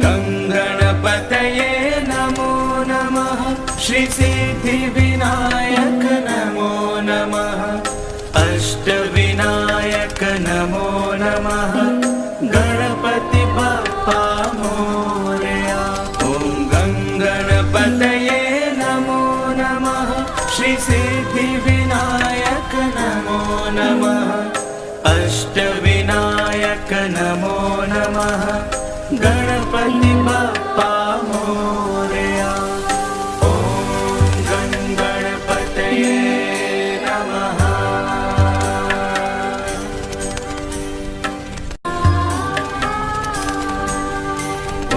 गं गणपतये नमो नमः। श्री सिद्धिविनायक नमो नमः। अष्टविनायक नमो नमः। गणपति बप्पा मोरया। ॐ गं गणपतये नमो नमः। श्री सिद्धिविनायक नमो नमः। अष्टविनायक नमो नमः। गणपति बप्पा मोरया। ॐ गं गणपतये नमः।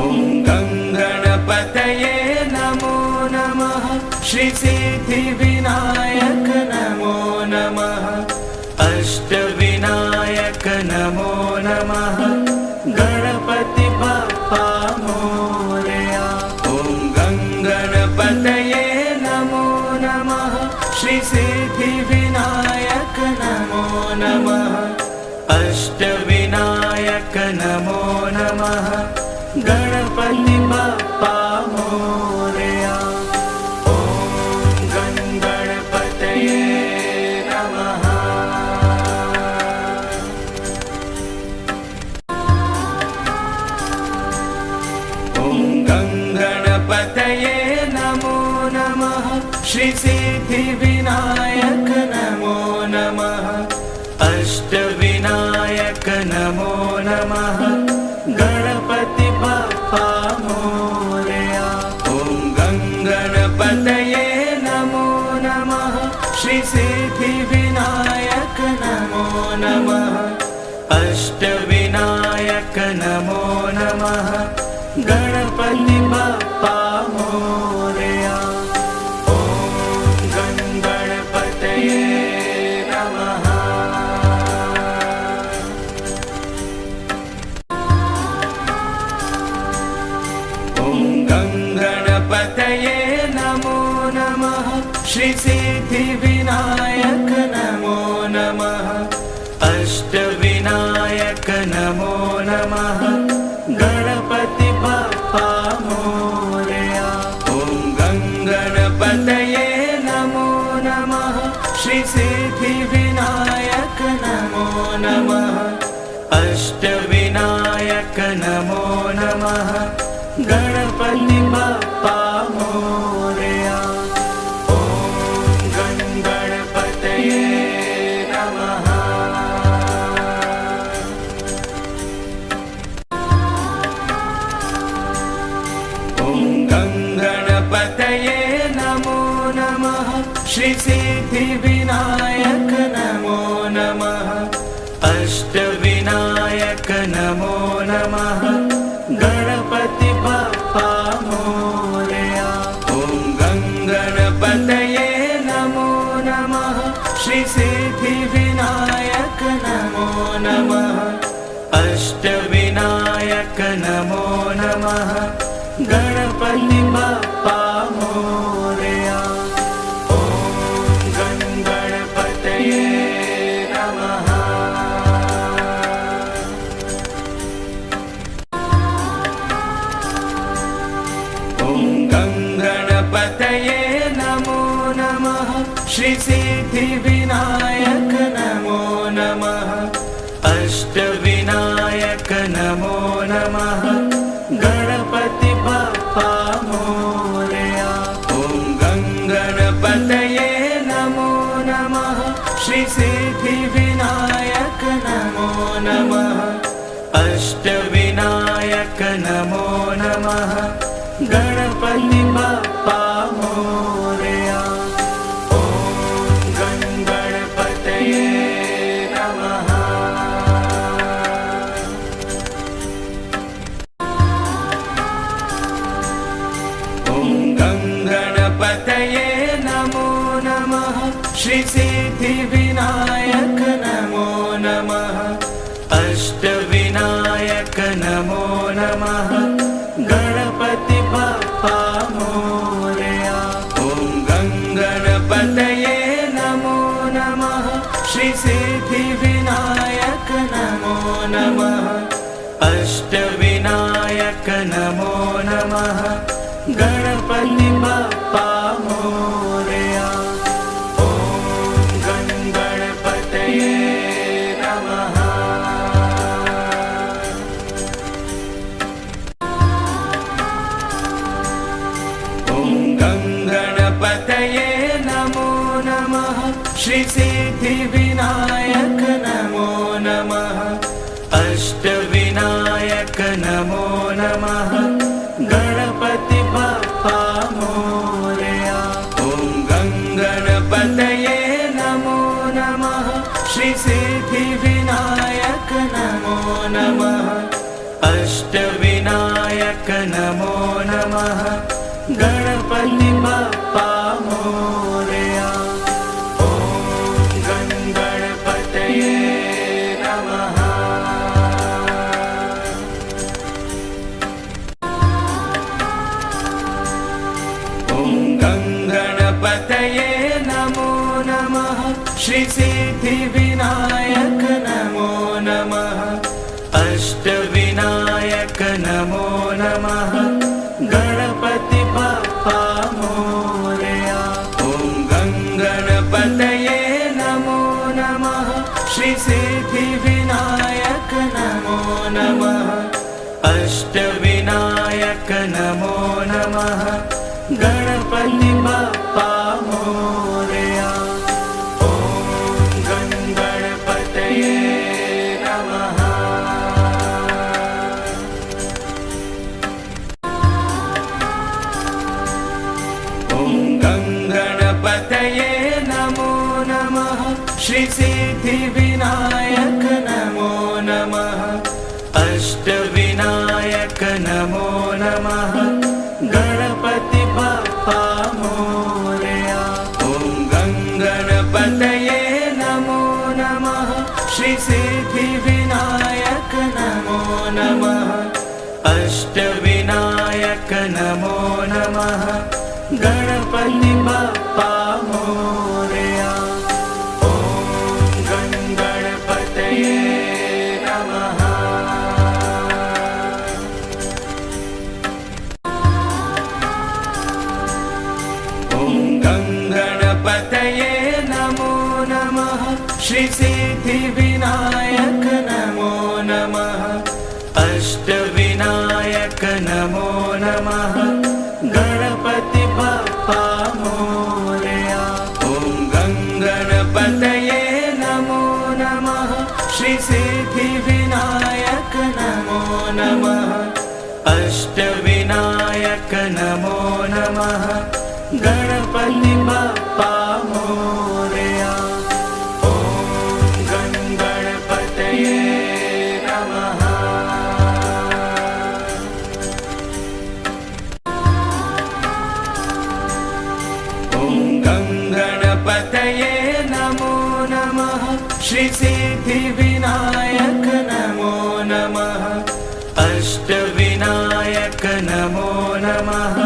ॐ गं गणपतये नमो नमः। श्री सिद्धिविनायक नमो नमः। अष्टविनायक नमो नमः। गणपति बप्पा मोरया। ॐ गं गणपतये नमो नमः। श्री सिद्धिविनायक नमो नमः। अष्टविनायक नमो नमः। गणपति बप्पा मोरया। ॐ गं गणपतये नमः। ॐ गं गणपतये नमो नमः। श्री सिद्धिविनायक नमो नमः। अष्टविनायक नमो नमः। गणपति बप्पा मोरया। ॐ गं गणपतये नमो नमः। श्री सिद्धिविनायक नमो नमः। अष्टविनायक नमो नमः। गणपति बप्पा मोरया। ॐ गं गणपतये नमः। ॐ गं गणपतये नमो नमः। श्री सिद्धिविनायक नमो नमः। अष्टविनायक नमो नमः। गणपति बप्पा मोरया। ॐ गं गणपतये नमो नमः। श्री सिद्धिविनायक नमो नमः। अष्टविनायक नमो नमः। गणपति बप्पा मोरया। ॐ गं गणपतये नमः। ॐ गं गणपतये नमो नमः। श्री सिद्धिविनायक नमो नमः। अष्टविनायक नमो नमः। गणपति बप्पा मोरया। ॐ गं गणपतये नमो नमः। श्री सिद्धिविनायक नमो नमः। अष्टविनायक नमो नमः। गणपति बप्पा मोरया। ॐ गं गणपतये नमः। ॐ गं गणपतये नमो नमः। श्री सिद्धिविनायक नमो नमः। अष्टविनायक नमो नमः। गणपति बप्पा मोरया। ॐ गं गणपतये नमो नमः। श्री सिद्धिविनायक नमो नमः। अष्टविनायक नमो नमः। गणपति बप्पा मोरया। ॐ गं गणपतये नमः। ॐ गं गणपतये नमो नमः। श्री सिद्धिविनायक नमो नमः। अष्टविनायक नमो नमः। गणपति बप्पा मोरया। ॐ गं गणपतये नमो नमः। श्री सिद्धिविनायक नमो नमः। अष्टविनायक नमो गणपति बप्पा मोरया। ॐ गणपतये नमः। ॐ गणपतये नमो नमः। श्री सिद्धिविनायक नमो नमः। अष्टविनायक नमो नमः। गणपति बप्पा मोरया। ॐ गणपतये नमो नमः। श्री सिद्धिविनायक नमो नमः। अष्टविनायक नमो नमः। गणपति बप्पा मोरया। ॐ गणपतये नमः। ॐ गणपतये नमो नमः। श्री सिद्धिविनायक नमो नमः। अष्टविनायक नमो नमः। गणपति बप्पा मोरया। ॐ गणपतये नमो नमः। श्री सिद्धिविनायक नमो नमः। अष्टविनायक नमो नमः। गणपति बप्पा मोरया। ॐ गणपतये नमः। ॐ गणपतये नमो नमः। श्री सिद्धिविनायक नमो नमः। अष्टविनायक नमो नमः। गणपति बप्पा मोरया। ॐ गणपतये नमो नमः। श्री सिद्धिविनायक नमो नमः। अष्टविनायक नमो नमः। गणपति बप्पा मोरया। ॐ गणपतये नमः। ॐ गणपतये नमो नमः। श्री सिद्धिविनायक नमो नमः। अष्टविनायक नमो नमः। गणपति बप्पा मोरया। ॐ गणपतये नमो नमः। श्री सिद्धिविनायक नमो नमः। अष्टविनायक नमो नमः। गणपति बप्पा मोरया। ॐ गणपतये नमः। ॐ गणपतये नमो नमः। श्री सिद्धिविनायक नमो नमः। अष्टविनायक नमो नमः।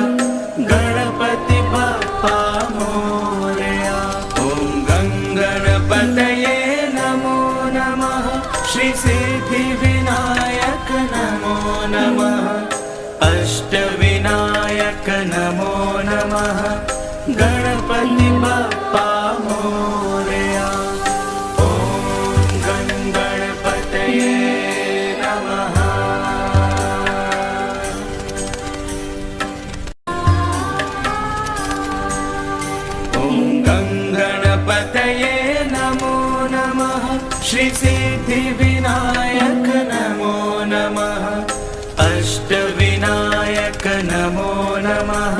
गणपति बप्पा मोरया। ॐ गणपतये नमो नमः। श्री सिद्धिविनायक नमो नमः। अष्टविनायक नमो नमः। गणपति बप्पा मोरया। ॐ गणपतये नमः। ॐ गणपतये नमो नमः। श्री सिद्धिविनायक नमो नमः। अष्टविनायक नमो नमः।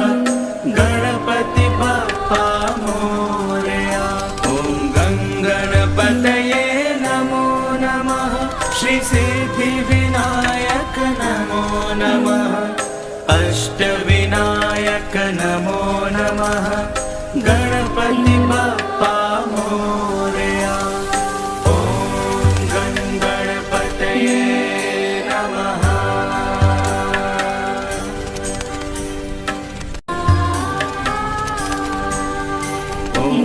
गणपति बप्पा मोरया। ॐ गणपतये नमो नमः। श्री सिद्धिविनायक नमो नमः। अष्टविनायक नमो नमः। गणपति बप्पा मोरया। ॐ गणपतये नमः। ॐ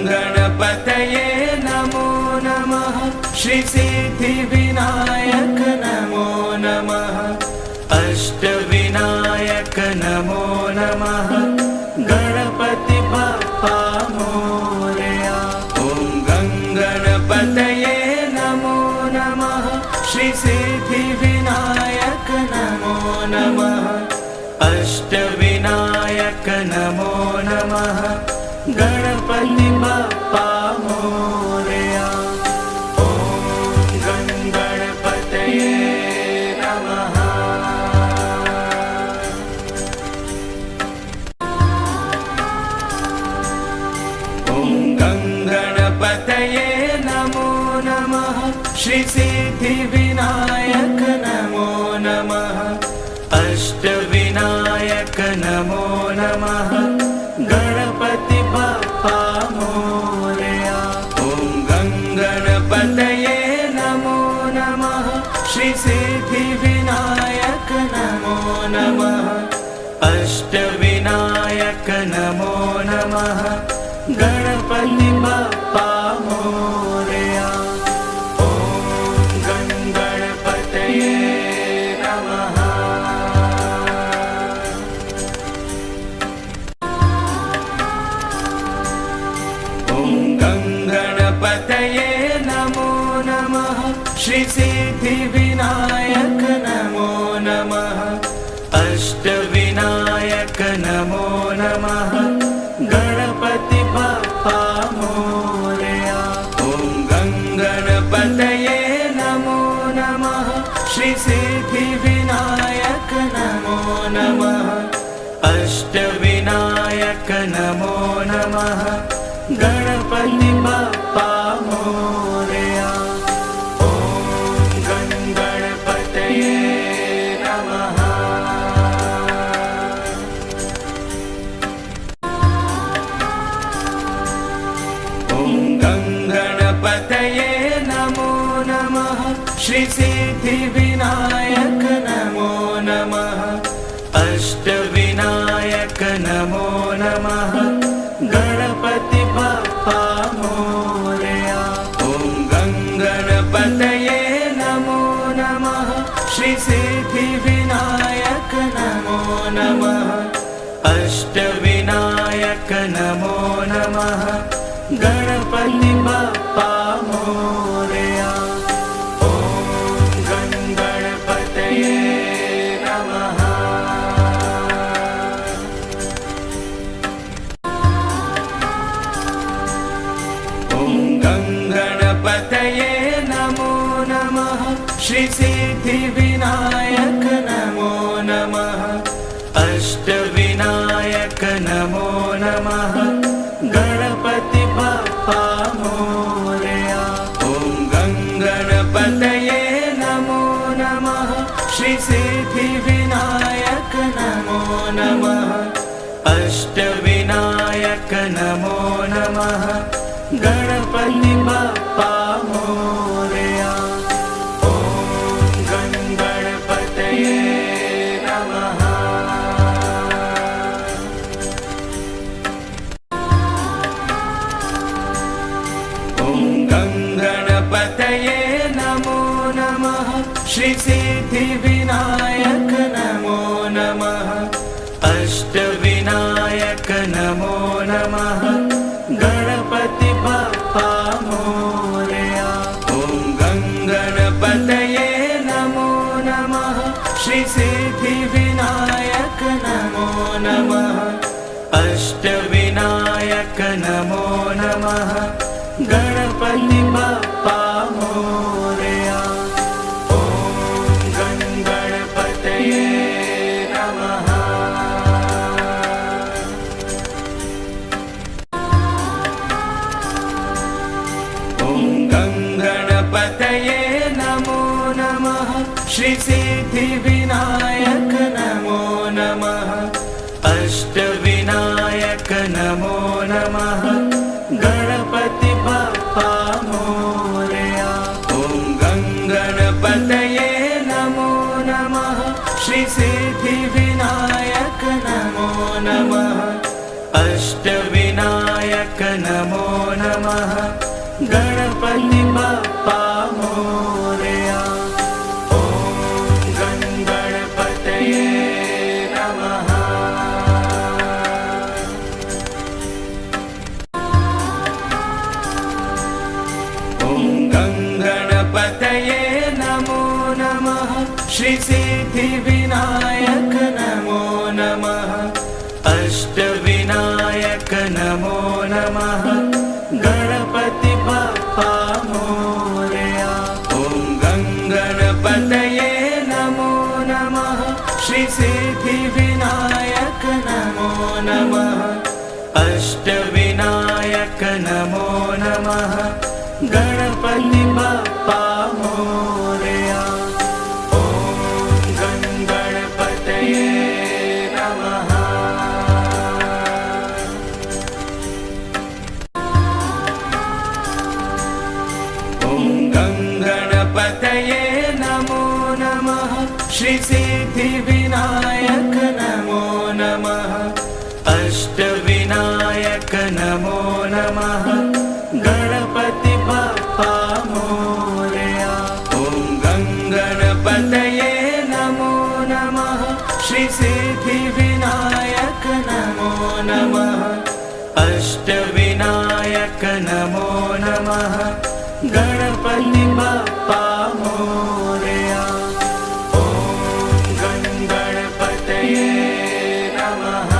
गणपतये नमो नमः। श्री सिद्धिविनायक नमो नमः। अष्टविनायक नमो श्री सिद्धिविनायक नमो नमः अष्टविनायक नमो नमः गणपति बप्पा मोरया ॐ गणपतये नमः ॐ गणपतये नमो नमः श्री सिद्धिविनायक नमो नमः अष्टविनायक नमो नमः गणपति बप्पा मोरया ॐ गणपतये नमो नमः श्री सिद्धिविनायक नमो नमः अष्टविनायक नमो नमः गणपति बप्पा मोरया ॐ गणपतये नमः ॐ गणपतये नमो नमः श्री सिद्धिविनायक नमो नमः अष्टविनायक नमो नमः गणपति बप्पा मोरया ॐ गणपतये नमो नमः श्री सिद्धिविनायक नमो नमः अष्टविनायक नमो नमः गणपति बप्पा मोरया ॐ गणपतये नमः ॐ गणपतये नमो नमः श्री सिद्धिविनायक नमो नमः अष्टविनायक नमो नमः गणपति बप्पा मोरया ॐ गणपतये नमो नमः श्री सिद्धिविनायक नमो नमः अष्टविनायक नमो नमः गणपति बप्पा मोरया ॐ गणपतये नमः ॐ गणपतये नमो नमः श्री सिद्धिविनायक नमो नमः अष्टविनायक नमो नमः गणपति बप्पा मोरया ॐ गणपतये नमो नमः श्री सिद्धिविनायक नमो नमः अष्टविनायक नमो नमः गणपति बप्पा मोरया ॐ गणपतये नमः ॐ गणपतये नमो नमः श्री सिद्धिविनायक नमो नमः अष्टविनायक नमो नमः गणपति बप्पा मोरया ॐ गणपतये नमो नमः श्री सिद्धिविनायक नमो नमः अष्टविनायक नमो नमः गणपति बप्पा मोरया ॐ गणपतये नमः ॐ गणपतये नमो नमः श्री सिद्धिविनायक नमो नमः अष्टविनायक नमो नमः गणपति बप्पा मोरया ॐ गणपतये नमो नमः श्री सिद्धिविनायक नमो नमः अष्टविनायक नमो नमः गणपति बप्पा मोरया ॐ गणपतये नमः ॐ गणपतये नमः श्री सिद्धिविनायक नमो नमः अष्टविनायक नमो नमः गणपति बप्पा मोरया। ॐ गणपतये नमो नमः श्री सिद्धिविनायक नमो नमः अष्टविनायक नमो नमः गणपति बप्पा मोरया। ॐ गणपतये नमः। ॐ गणपतये नमो नमः श्री सिद्धिविनायक नमो नमः अष्टविनायक नमो नमः गणपति बप्पा मोरया। ॐ गणपतये नमो नमः श्री सिद्धिविनायक नमो नमः अष्टविनायक नमो नमः गणपति बप्पा मोरया। ॐ गणपतये नमः।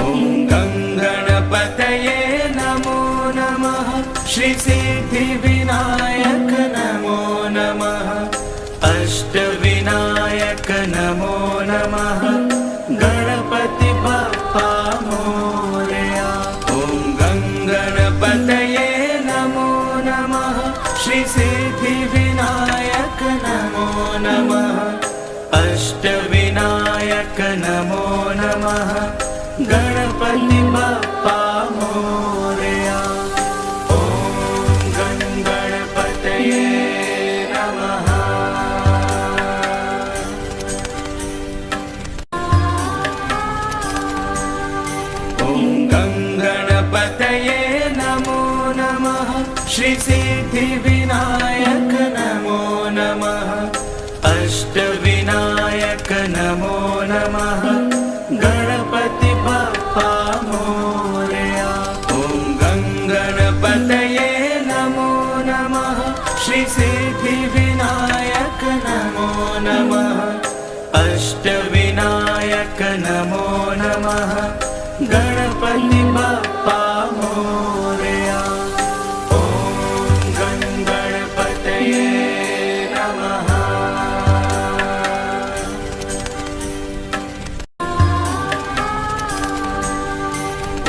ॐ गणपतये नमो नमः श्री सिद्धिविनायक नमो नमः अष्टविनायक नमो नमः गणपति बप्पा मोरया। ॐ गणपतये नमो नमः श्री सिद्धिविनायक नमो नमः अष्टविनायक नमो नमः गणपति बप्पा मोरया। ॐ गणपतये नमः। ॐ गणपतये नमो नमः श्री सिद्धिविनायक नमो नमः अष्टविनायक नमो नमः गणपति बप्पा मोरया। ॐ गणपतये नमो नमः श्री सिद्धिविनायक नमो नमः अष्टविनायक नमो नमः गणपति बप्पा मोरया। ॐ गणपतये नमः।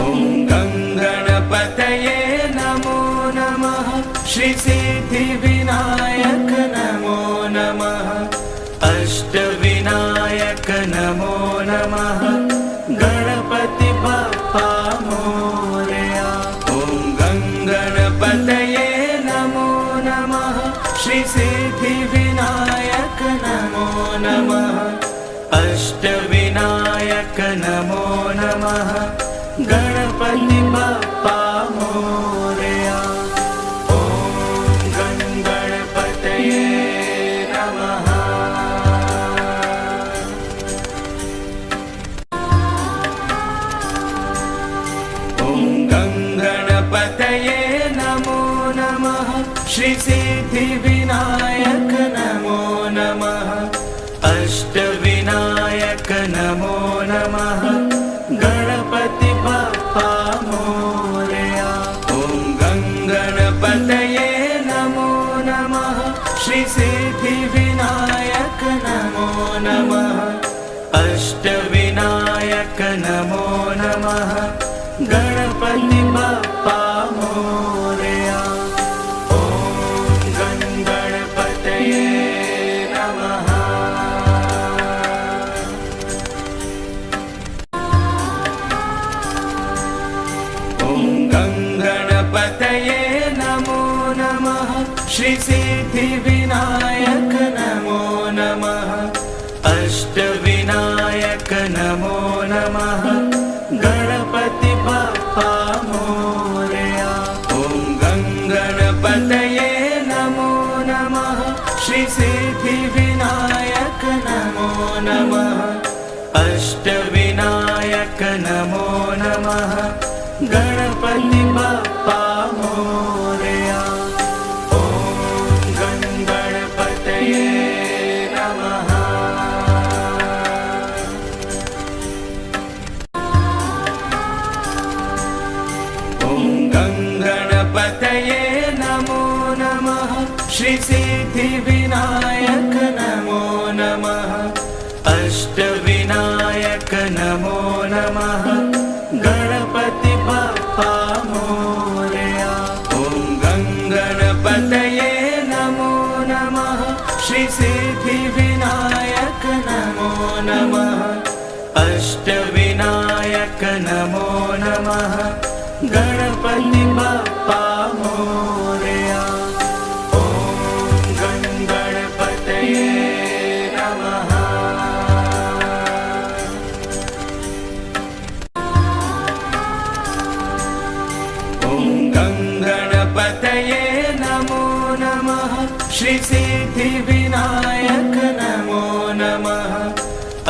ॐ गणपतये नमो नमः श्री सिद्धिविनायक नमो नमः अष्टविनायक नमो नमः गणपति बप्पा मोरया। ॐ गणपतये नमो नमः श्री सिद्धिविनायक नमो नमः अष्टविनायक नमो नमः गणपति बप्पा मोरया। ॐ गणपतये नमः। ॐ गणपतये नमो नमः श्री सिद्धिविनायक नमो नमः अष्टविनायक नमो नमः गणपति बप्पा मोरया। ॐ गणपतये नमो नमः श्री सिद्धिविनायक नमो नमः अष्टविनायक नमो नमः गणपति बप्पा मोरया। ॐ गणपतये नमः। ॐ गणपतये नमो नमः श्री सिद्धिविनायक नमो नमः अष्टविनायक नमो नमः गणपति बप्पा मोरया। ॐ गणपतये नमो नमः श्री सिद्धिविनायक नमो नमः अष्टविनायक नमो नमः गणपति गणपति बाप्पा मोरया। ॐ गणपतये नमः। ॐ गणपतये नमो नमः। श्री सिद्धिविनायक नमो नमः। अष्टविनायक नमो नमः। गणपति बाप्पा मोरया। ॐ गणपतये नमो नमः। श्री सिद्धिविनायक नमो नमः। अष्टविनायक नमो नमः। गणपति बाप्पा मोरया। ॐ गणपतये नमः। ॐ गणपतये नमो नमः। श्री सिद्धिविनायक नमो नमः।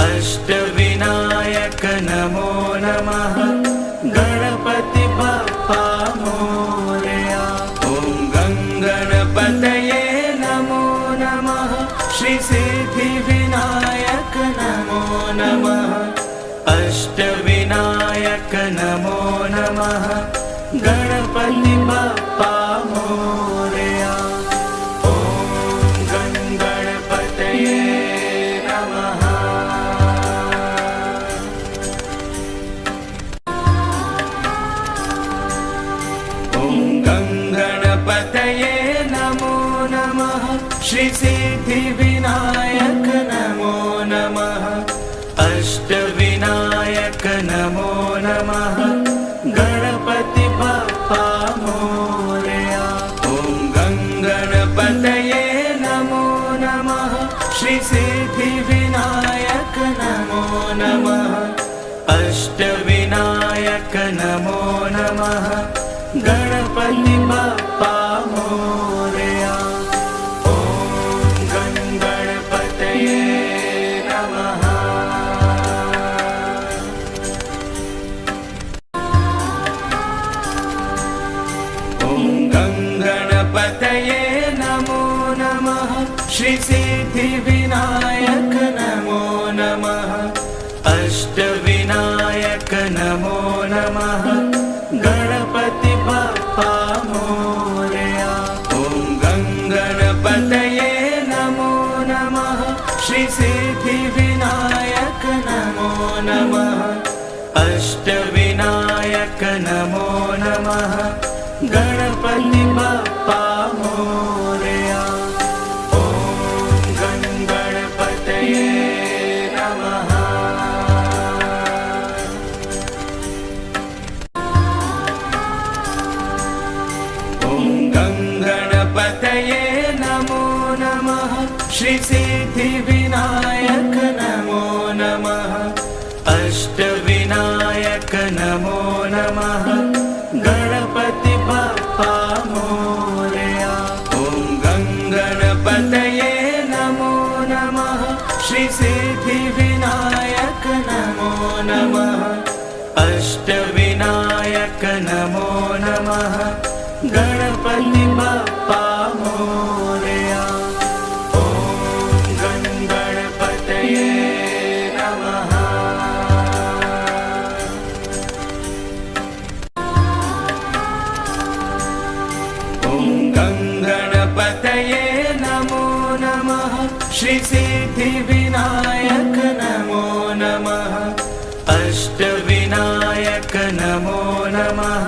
अष्टविनायक नमो नमः। गणपति बाप्पा मोरया। ॐ गणपतये नमो नमः। श्री सिद्धिविनायक नमो नमः। अष्टविनायक नमो नमः। गणपति बाप्पा मोरया। ॐ गणपतये नमः। ॐ गणपतये नमो नमः। श्री सिद्धिविनायक नमो नमः। अष्टविनायक नमो नमः। गणपति बाप्पा मोरया। ॐ गणपतये नमो नमः। श्री सिद्धिविनायक नमो नमः। अष्टविनायक नमो नमः। गणपति बाप्पा मोरया। ॐ गणपतये नमः। ॐ गणपतये नमो नमः। श्री सिद्धिविनायक नमो नमः। अष्टविनायक नमो नमः। गणपति बाप्पा मोरया। ॐ गणपतये नमो नमः। श्री सिद्धिविनायक नमो नमः। अष्टविनायक नमो नमः। गणपति बाप्पा मोरया। ॐ गणपतये नमः। ॐ गणपतये नमो नमः। श्री सिद्धिविनायक नमो नमः। अष्टविनायक नमो नमः। गणपति बाप्पा मोरया। ॐ गणपतये नमो नमः। श्री सिद्धिविनायक नमो नमः। अष्टविनायक नमो नमः। गणपति बाप्पा मोरया। ॐ गणपतये नमः। ॐ गणपतये नमो नमः। श्री सिद्धिविनायक नमो नमः। अष्टविनायक नमो नमः।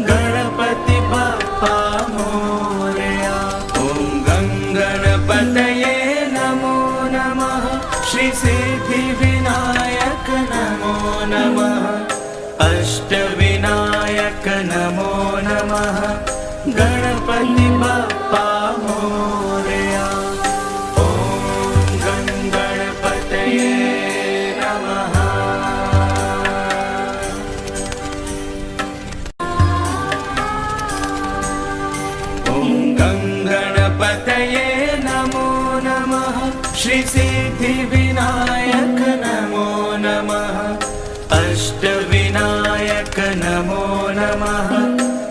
गणपति बाप्पा मोरया। ॐ गणपतये नमो नमः। श्री सिद्धिविनायक नमो नमः। अष्टविनायक नमो नमः। गणपति बाप्पा मोरया। ॐ गणपतये नमः। ॐ गणपतये नमो नमः। श्री सिद्धिविनायक नमो नमः। अष्टविनायक नमो नमः।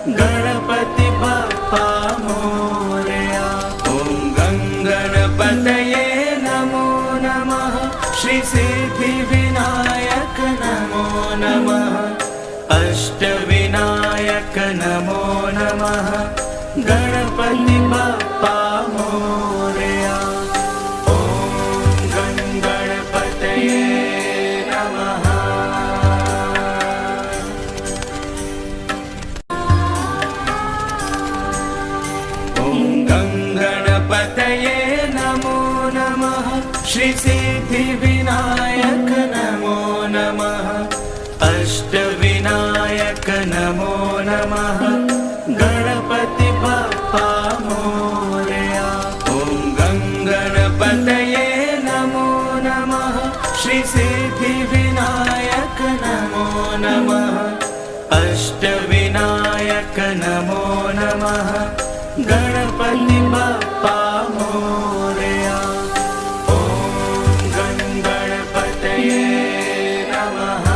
गणपति बप्पा मोरया। ॐ गणपतये नमो नमः। श्री सिद्धिविनायक नमो नमः। अष्टविनायक नमो नमः। गणपति बप्पा मोरया। ॐ गणपतये नमः। ॐ गणपतये नमो नमः। श्री सिद्धिविनायक नमो नमः। अष्टविनायक नमो नमः। गणपति बप्पा मोरया। ॐ गणपतये नमो नमः। श्री सिद्धिविनायक नमो नमः। अष्टविनायक नमो नमः। गणपति बप्पा मोरया। ॐ गणपतये नमः।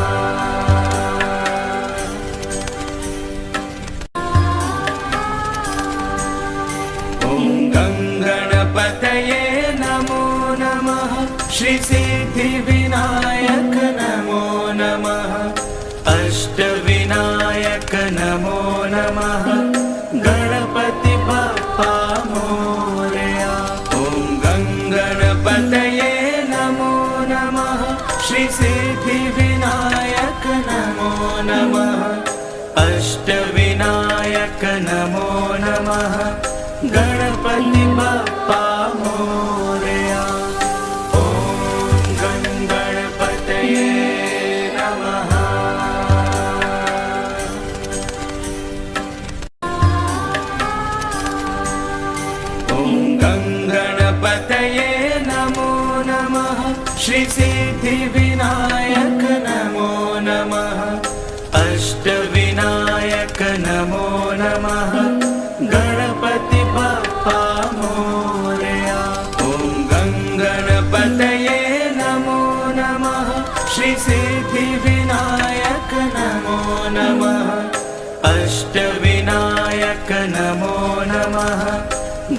ॐ गणपतये नमो नमः। श्री सिद्धिविनायक नमो नमः। अष्टविनायक नमो नमः। गणपति बप्पा मोरया। ॐ गणपतये नमो नमः। श्री सिद्धिविनायक नमो नमः। अष्टविनायक नमो नमः। गणपति बप्पा मोरया। ॐ गणपतये नमः। ॐ गणपतये नमो नमः। श्री सिद्धिविनायक नमो नमः। अष्टविनायक नमो नमः। गणपति बप्पा मोरया। ॐ गणपतये नमो नमः। श्री सिद्धिविनायक नमो नमः। अष्टविनायक नमो नमः।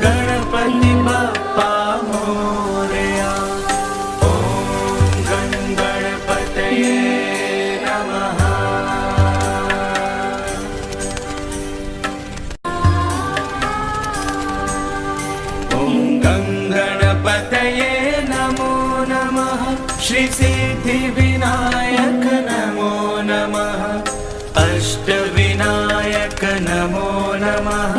गणपति बप्पा मोरया। ॐ गणपतये नमः। ॐ गणपतये नमो नमः। श्री सिद्धिविनायक नमो नमः। अष्टविनायक नमो नमः।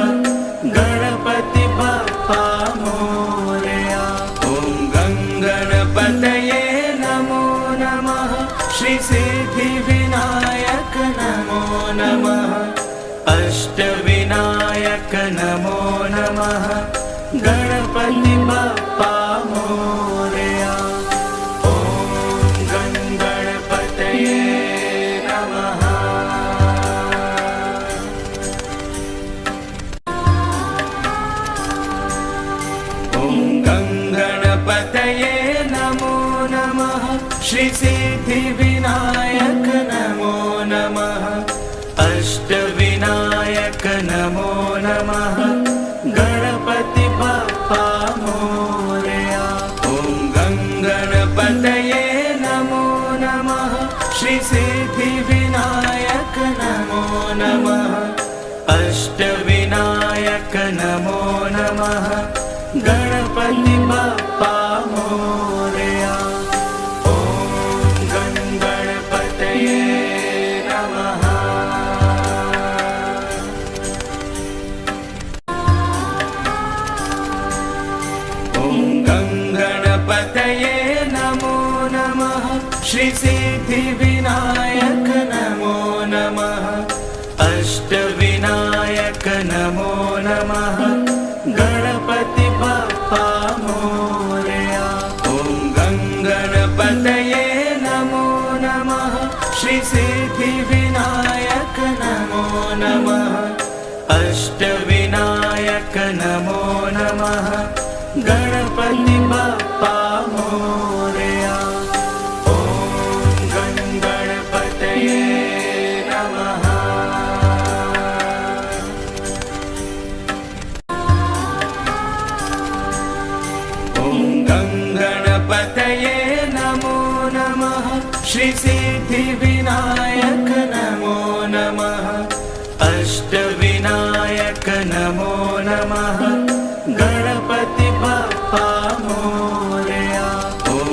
गणपति बप्पा मोरया। ॐ गणपतये नमो नमः। श्री सिद्धिविनायक नमो नमः। अष्टविनायक नमो नमः। गणपति बप्पा मोरया। ॐ गणपतये नमः। ॐ गणपतये नमो नमः। श्री सिद्धिविनायक नमो नमः। अष्टविनायक नमो नमः। गणपति बप्पा मोरया। ॐ गणपतये नमो नमः। श्री सिद्धिविनायक नमो नमः। अष्टविनायक नमो नमः। गणपति बप्पा मोरया। ॐ गणपतये नमः। ॐ गणपतये नमो नमः। श्री सिद्धिविनायक नमो नमः। अष्टविनायक नमो नमः। गणपति बप्पा मोरया। ॐ गणपतये नमो नमः। श्री सिद्धिविनायक नमो नमः। अष्टविनायक नमो नमः। गणपति बप्पा मोरया। ॐ गणपतये नमः। श्री सिद्धिविनायक नमो नमः। अष्टविनायक नमो नमः। गणपति बप्पा मोरया। ॐ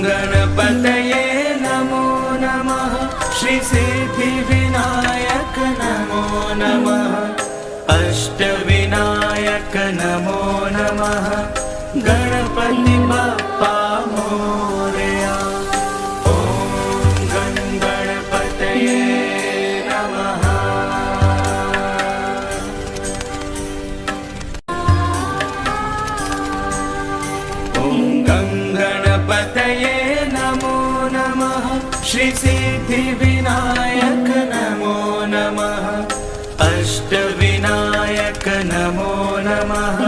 गणपतये नमो नमः। श्री सिद्धिविनायक नमो नमः। अष्टविनायक नमो नमः। गणपति बप्पा मोरया। ॐ गणपतये नमः। ॐ गणपतये नमो नमः। श्री सिद्धिविनायक नमो नमः। अष्टविनायक नमो नमः।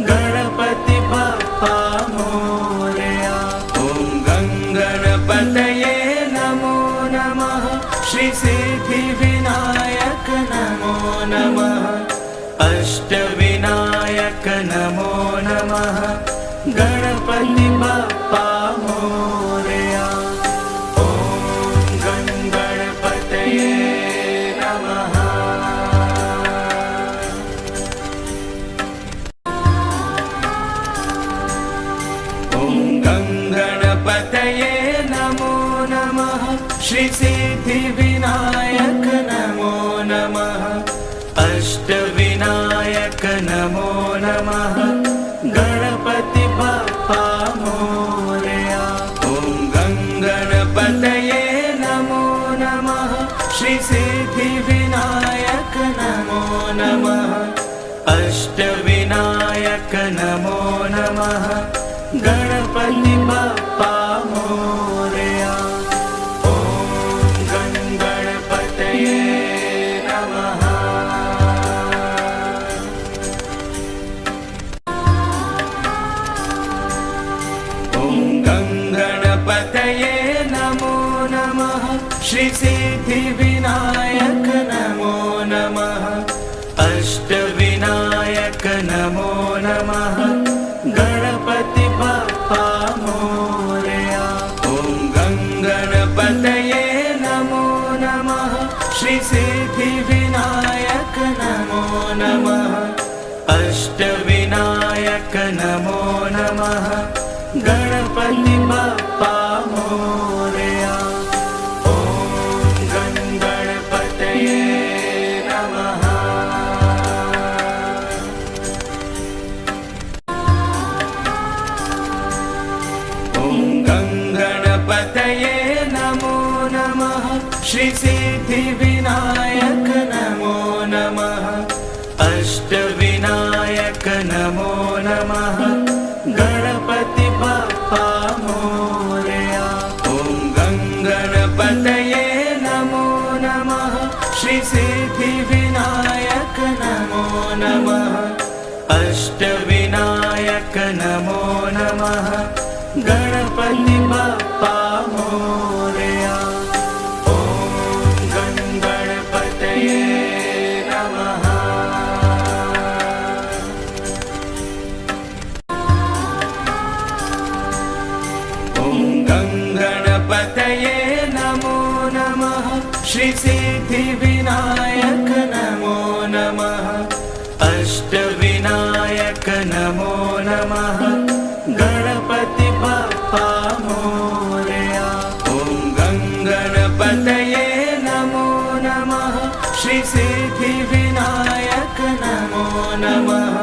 गणपति बप्पा मोरया। ॐ गणपतये नमो नमः। श्री सिद्धिविनायक नमो नमः। अष्टविनायक नमो नमः। गणपति बप्पा मोरया। ॐ गणपतये नमः। ॐ गणपतये नमो नमः। श्री सिद्धिविनायक नमो नमः। अष्टविनायक नमो नमः। गणपति बप्पा मोरया। ॐ गणपतये नमो नमः। श्री सिद्धिविनायक नमो नमः। अष्टविनायक नमो नमः। गणपति बप्पा मोरया। ॐ गणपतये नमः। ॐ गणपतये नमो नमः। श्री सिद्धिविनायक नमो नमः। अष्टविनायक नमो नमः। गणपति बप्पा मोरया। ॐ गणपतये नमो नमः। श्री सिद्धिविनायक नमो नमः। अष्टविनायक नमो नमः। गणपति बप्पा मोरया। ॐ गणपतये नमः। ॐ गणपतये नमो नमः। श्री सिद्धिविनायक नमो नमः। अष्टविनायक नमो नमः। गणपति बप्पा मोरया। ॐ गणपतये नमो नमः। श्री सिद्धिविनायक नमो नमः। अष्टविनायक नमो नमः। गणपति बप्पा मोरया। ॐ गणपतये नमः। ॐ गणपतये नमो नमः। श्री सिद्धिविनायक नमो नमः। अष्टविनायक नमो नमः। गणपति बप्पा मोरया। ॐ गणपतये नमो नमः। श्री सिद्धिविनायक नमो नमः।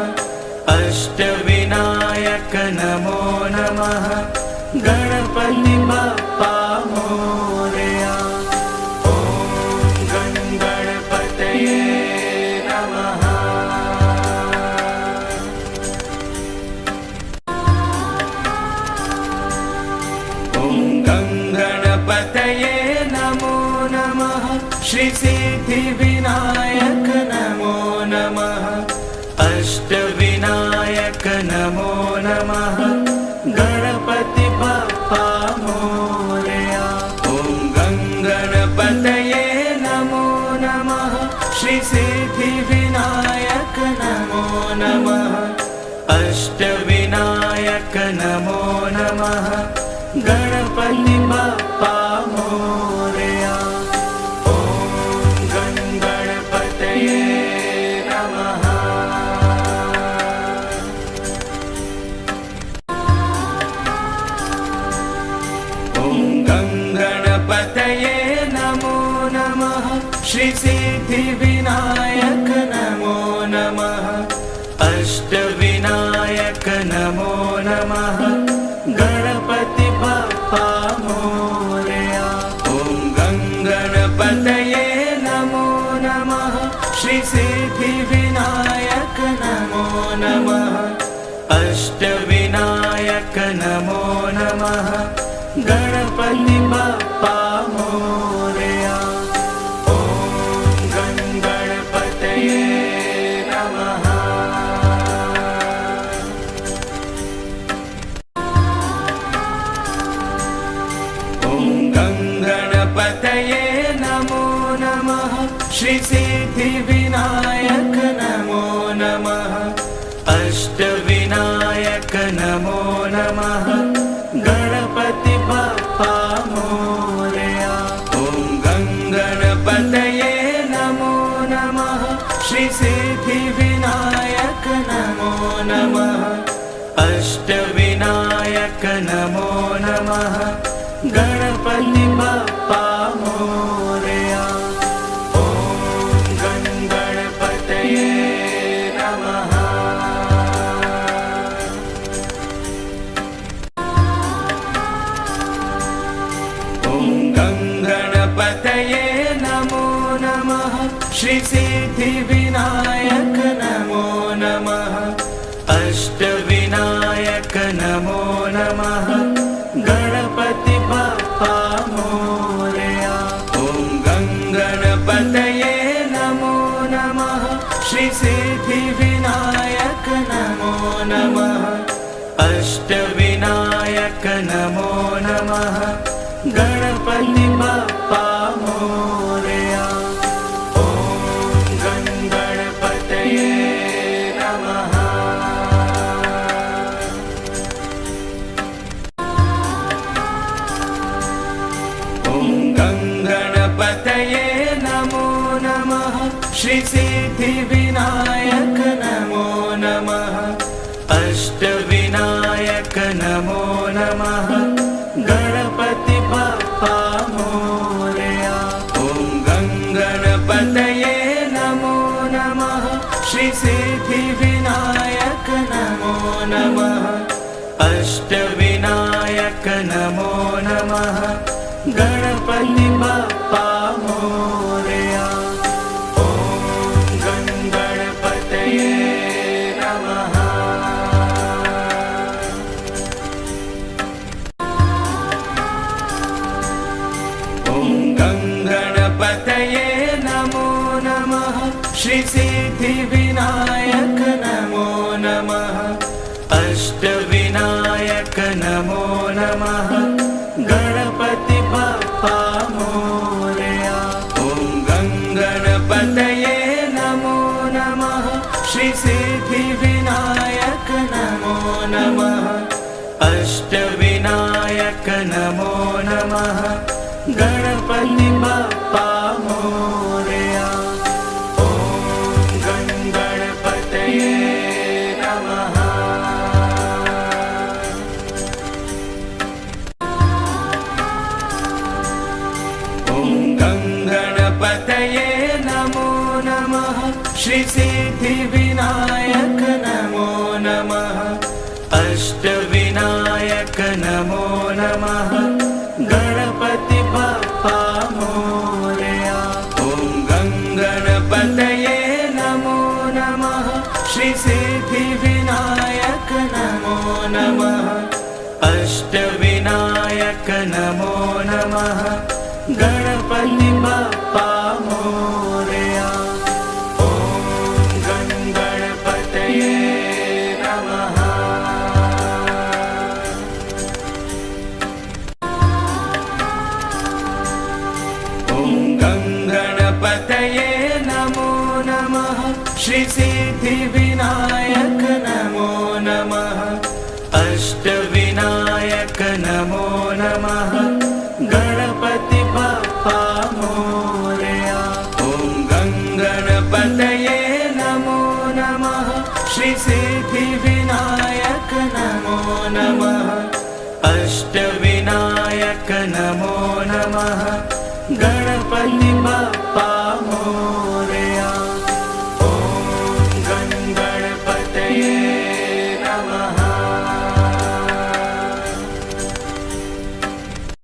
अष्टविनायक नमो नमः। गणपति बप्पा मोरया। ॐ गणपतये नमः। ॐ गणपतये नमो नमः। श्री सिद्धिविनायक नमो नमः। अष्टविनायक नमो नमः। गणपति बप्पा मोरया। ॐ गणपतये नमो नमः। श्री सिद्धिविनायक नमो नमः। अष्टविनायक नमो नमः। गणपति बप्पा अष्टविनायक नमो नमः गणपति बप्पा मोरया। ॐ गणपतये नमः। ॐ गणपतये नमो नमः श्री सिद्धिविनायक नमो नमः अष्टविनायक नमो नमः गणपति बप्पा मोरया। ॐ गणपतये नमो नमः श्री सिद्धिविनायक नमो नमः अष्टविनायक नमो नमः गणपति बप्पा मोरया। ॐ गणपतये नमः। गणपतये नमो नमः श्री सिद्धिविनायक नमो नमः अष्टविनायक नमो नमः गणपति बप्पा मोरया। ॐ गणपतये नमो नमः श्री सिद्धिविनायक नमो नमः अष्टविनायक नमो नमः गणपति बप्पा मोरया। ॐ गणपतये नमः। ॐ गणपतये नमो नमः श्री सिद्धिविनायक नमो नमः अष्टविनायक नमो नमः गणपति बप्पा मोरया। ॐ गणपतये नमो नमः श्री सिद्धिविनायक नमो नमः अष्टविनायक नमो नमः गणपति बप्पा मोरया। ॐ गणपतये नमः। गणपतये नमो नमः श्री सिद्धिविनायक नमो नमः अष्टविनायक नमो नमः गणपति बप्पा मोरया। ॐ गणपतये नमो नमः श्री सिद्धिविनायक नमो नमः अष्टविनायक नमो नमः गणपति बप्पा मोरया। ॐ गणपतये नमः। ॐ गणपतये नमो नमः श्री सिद्धिविनायक नमो नमः अष्टविनायक नमो नमः गणपति बप्पा मोरया। ॐ गणपतये नमो नमः श्री सिद्धिविनायक नमो नमः अष्टविनायक नमो नमः गणपति बप्पा मोरया। ॐ गणपतये नमः। गणपतये नमो नमः श्री सिद्धिविनायक नमो नमः अष्टविनायक नमो नमः गणपति बप्पा मोरया। ॐ गणपतये नमो नमः श्री सिद्धिविनायक नमो नमः अष्टविनायक नमो नमः गणपति बप्पा